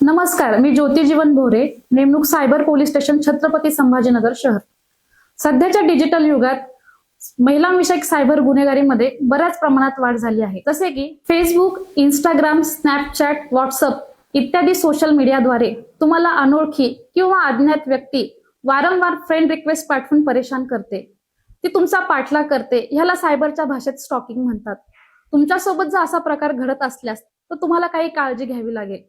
नमस्कार, मी ज्योती जीवन भोरे, नेमणूक cyber police station, Chhatrapati Sambhajinagar शहर. सध्याच्या डिजिटल युगात महिलांविषयक सायबर गुन्हेगारीमध्ये बऱ्याच प्रमाणात वाढ झाली आहे. जसे की फेसबुक, इंस्टाग्राम, स्नॅपचॅट, व्हॉट्सअप इत्यादी सोशल मीडियाद्वारे तुम्हाला अनोळखी किंवा अज्ञात व्यक्ती वारंवार फ्रेंड रिक्वेस्ट पाठवून परेशान करते. ती तुमचा पाठलाग करते. ह्याला सायबरच्या भाषेत स्टॉकिंग म्हणतात. तुमच्यासोबत जर असा प्रकार घडत असल्यास तर तुम्हाला काही काळजी घ्यावी लागेल.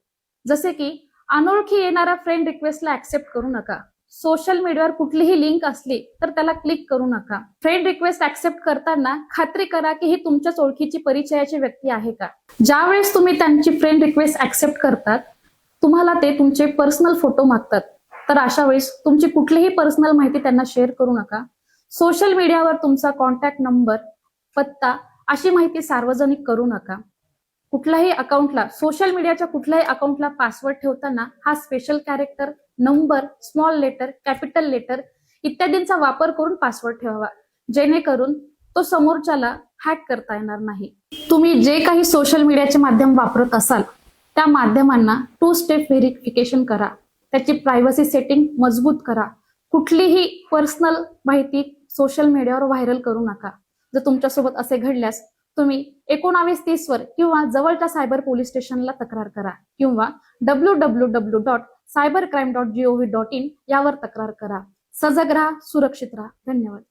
जसे की अनोळखी येणाऱ्या फ्रेंड रिक्वेस्टला ऍक्सेप्ट करू नका. सोशल मीडियावर कुठलीही लिंक असली तर त्याला क्लिक करू नका. फ्रेंड रिक्वेस्ट ऍक्सेप्ट करताना खात्री करा की ही तुमच्याच ओळखीची परिचयाची व्यक्ती आहे का. ज्यावेळेस तुम्ही त्यांची फ्रेंड रिक्वेस्ट ऍक्सेप्ट करतात, तुम्हाला ते तुमचे पर्सनल फोटो मागतात. तर अशा वेळेस तुमची कुठलीही पर्सनल माहिती त्यांना शेअर करू नका. सोशल मीडियावर तुमचा कॉन्टॅक्ट नंबर, पत्ता अशी माहिती सार्वजनिक करू नका. कुठल्याही अकाउंटला, सोशल मीडियाच्या कुठल्याही अकाउंटला पासवर्ड ठेवताना हा special character, number, small letter, capital letter इत्यादींचा वापर करून पासवर्ड ठेवावा, जेणेकरून तो समोरच्याला हॅक करता येणार नाही. तुम्ही जे काही सोशल मीडियाचे माध्यम वापरत असाल त्या माध्यमांना 2 स्टेप व्हेरिफिकेशन करा. त्याची प्रायव्हसी सेटिंग मजबूत करा. कुठलीही पर्सनल माहिती सोशल मीडियावर व्हायरल करू नका. जर तुमच्यासोबत असे घडल्यास तुम्ही 1930 वर किंवा जवळच्या सायबर पोलीस स्टेशनला तक्रार करा किंवा www.cybercrime.gov.in यावर तक्रार करा. सजग राहा, सुरक्षित राहा. धन्यवाद.